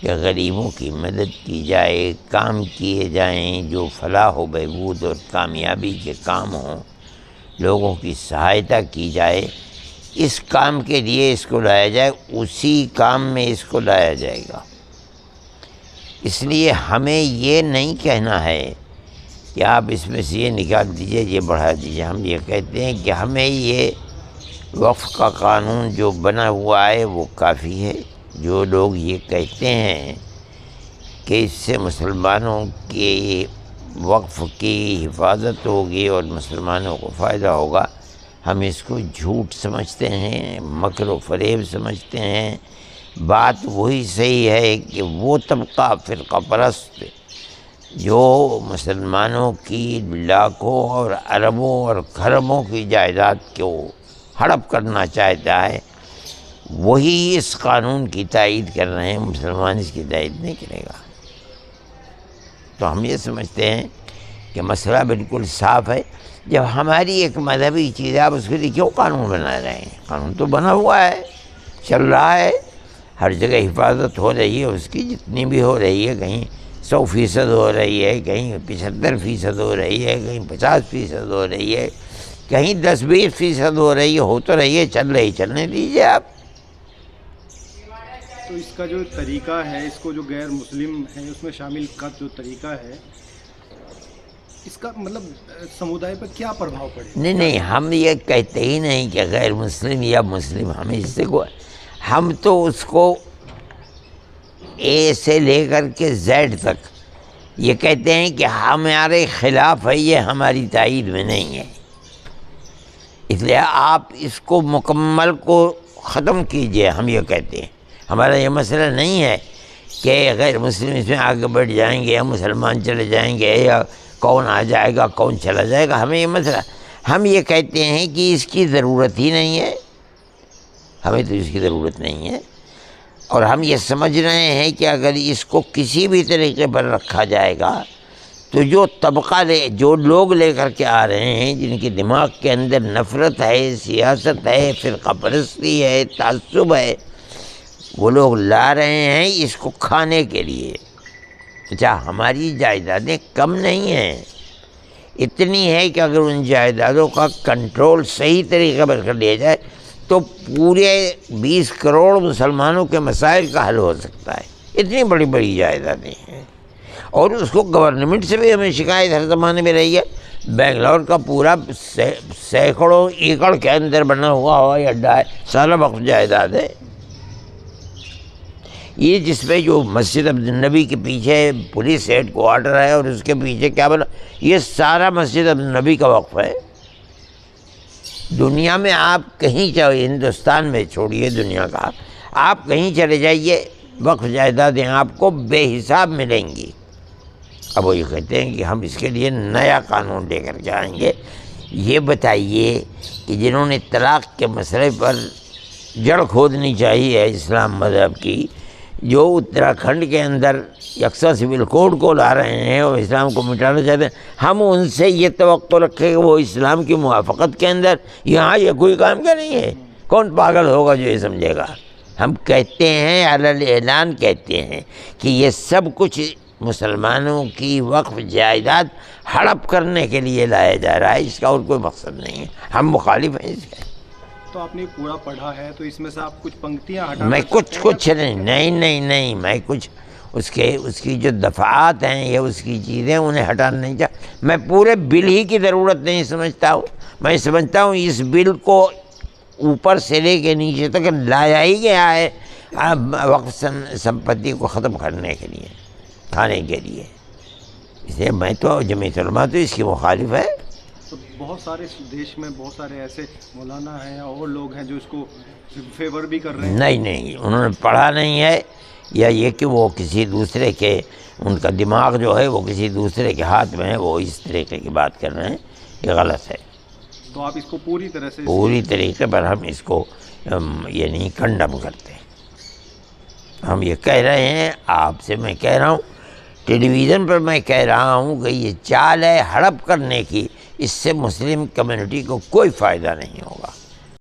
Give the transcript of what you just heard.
کہ غریبوں کی مدد کی جائے، کام کیے جائیں جو فلاح و بہبود اور کامیابی کے کام ہوں، لوگوں کی سہایتا کی جائے، اس کام کے لیے اس کو لایا جائے، اسی کام میں اس کو لایا جائے گا۔ اس لیے ہمیں یہ نہیں کہنا ہے کہ آپ اس میں سے یہ نکال دیجئے، یہ بڑھا دیجئے۔ ہم یہ کہتے ہیں کہ ہمیں یہ وقف کا قانون جو بنا ہوا ہے وہ کافی ہے۔ جو لوگ یہ کہتے ہیں کہ اس سے مسلمانوں کے وقف کی حفاظت ہوگی اور مسلمانوں کو فائدہ ہوگا، ہم اس کو جھوٹ سمجھتے ہیں، مکر و فریب سمجھتے ہیں۔ بات وہی صحیح ہے کہ وہ طبقہ فرقہ پرست جو مسلمانوں کی لاکھوں اور اربوں اور کھربوں کی جائیداد کو ہڑپ کرنا چاہتا ہے، وہی اس قانون کی تائید کر رہے ہیں، مسلمان اس کی تائید نہیں کرے گا۔ تو ہم یہ سمجھتے ہیں کہ مسئلہ بالکل صاف ہے۔ جب ہماری ایک مذہبی چیز ہے، آپ اس کے لیے کیوں قانون بنا رہے ہیں؟ قانون تو بنا ہوا ہے، چل رہا ہے، ہر جگہ حفاظت ہو رہی ہے اس کی، جتنی بھی ہو رہی ہے، کہیں 100% ہو رہی ہے، کہیں 75% ہو رہی ہے، کہیں 50% ہو رہی ہے، کہیں 10-20% ہو رہی ہے، ہو تو رہی ہے، چل رہی، چلنے دیجیے آپ۔ تو اس کا جو طریقہ ہے، اس کو جو غیر مسلم ہے اس میں شامل کا جو طریقہ ہے، اس کا مطلب سمودائے پر کیا پربھاؤ پڑے؟ نہیں، ہم یہ کہتے ہی نہیں کہ غیر مسلم یا مسلم، ہمیں اس سے ہم تو اس کو اے سے لے کر کے زیڈ تک یہ کہتے ہیں کہ ہمارے خلاف ہے، یہ ہماری تائید میں نہیں ہے۔ اس لیے آپ اس کو مکمل کو ختم کیجئے، ہم یہ کہتے ہیں۔ ہمارا یہ مسئلہ نہیں ہے کہ غیر مسلم اس میں آگے بڑھ جائیں گے یا مسلمان چلے جائیں گے یا کون آ جائے گا کون چلا جائے گا، ہمیں یہ مسئلہ، ہم یہ کہتے ہیں کہ اس کی ضرورت ہی نہیں ہے، ہمیں تو اس کی ضرورت نہیں ہے، اور ہم یہ سمجھ رہے ہیں کہ اگر اس کو کسی بھی طریقے پر رکھا جائے گا تو جو لوگ لے کر کے آ رہے ہیں، جن کے دماغ کے اندر نفرت ہے، سیاست ہے، فرقہ پرستی ہے، تعصب ہے، وہ لوگ لا رہے ہیں اس کو کھانے کے لیے۔ اچھا، ہماری جائیدادیں کم نہیں ہیں، اتنی ہے کہ اگر ان جائیدادوں کا کنٹرول صحیح طریقے پر کر لیا جائے تو پورے 20 کروڑ مسلمانوں کے مسائل کا حل ہو سکتا ہے۔ اتنی بڑی بڑی جائیدادیں ہیں، اور اس کو گورنمنٹ سے بھی ہمیں شکایت ہر زمانے میں رہی ہے۔ بنگلور کا پورا سینکڑوں ایکڑ کے اندر بنا ہوا ہوائی اڈہ ہے، سارا وقف جائیداد ہے۔ یہ جس میں جو مسجد عبدالنبی کے پیچھے پولیس ہیڈ کوارٹر ہے اور اس کے پیچھے کیا بنا، یہ سارا مسجد عبدالنبی کا وقف ہے۔ دنیا میں آپ کہیں چاہے، ہندوستان میں چھوڑیے دنیا کا، آپ کہیں چلے جائیے، وقف جائیدادیں آپ کو بے حساب ملیں گی۔ اب وہ یہ کہتے ہیں کہ ہم اس کے لیے نیا قانون لے کر کے آئیں گے۔ یہ بتائیے کہ جنہوں نے طلاق کے مسئلے پر جڑ کھودنی چاہیے اسلام مذہب کی، جو اتراکھنڈ کے اندر یکساں سول کوڈ کو لا رہے ہیں اور اسلام کو مٹانا چاہتے ہیں، ہم ان سے یہ توقع رکھیں کہ وہ اسلام کی موافقت کے اندر یہاں یہ کوئی کام کا نہیں ہے۔ کون پاگل ہوگا جو یہ سمجھے گا؟ ہم کہتے ہیں، علی اعلان کہتے ہیں کہ یہ سب کچھ مسلمانوں کی وقف جائیداد ہڑپ کرنے کے لیے لایا جا رہا ہے، اس کا اور کوئی مقصد نہیں ہے۔ ہم مخالف ہیں اس کے۔ تو آپ نے پورا پڑھا ہے، تو اس میں سے آپ کچھ پنکتیاں ہٹانا میں کچھ نہیں، میں کچھ اس کی جو دفعات ہیں یا اس کی چیزیں انہیں ہٹانا نہیں چاہتا۔ میں پورے بل ہی کی ضرورت نہیں سمجھتا ہوں، میں سمجھتا ہوں اس بل کو اوپر سے لے کے نیچے تک لایا ہی گیا ہے وقف سمپتی کو ختم کرنے کے لیے، کھانے کے لیے۔ اس لیے میں تو جمعیت علماء تو اس کی مخالف ہے۔ تو بہت سارے دیش میں بہت سارے ایسے مولانا ہیں اور لوگ ہیں جو اس کو فیور بھی کر رہے ہیں۔ نہیں، انہوں نے پڑھا نہیں ہے، یا یہ کہ وہ کسی دوسرے کے، ان کا دماغ جو ہے وہ کسی دوسرے کے ہاتھ میں ہے، وہ اس طریقے کی بات کر رہے ہیں، یہ غلط ہے۔ تو آپ اس کو پوری طریقے پر ہم اس کو یعنی کنڈم کرتے ہیں۔ ہم یہ کہہ رہے ہیں، آپ سے میں کہہ رہا ہوں، ٹیلی ویژن پر میں کہہ رہا ہوں کہ یہ چال ہے ہڑپ کرنے کی، اس سے مسلم کمیونٹی کو کوئی فائدہ نہیں ہوگا۔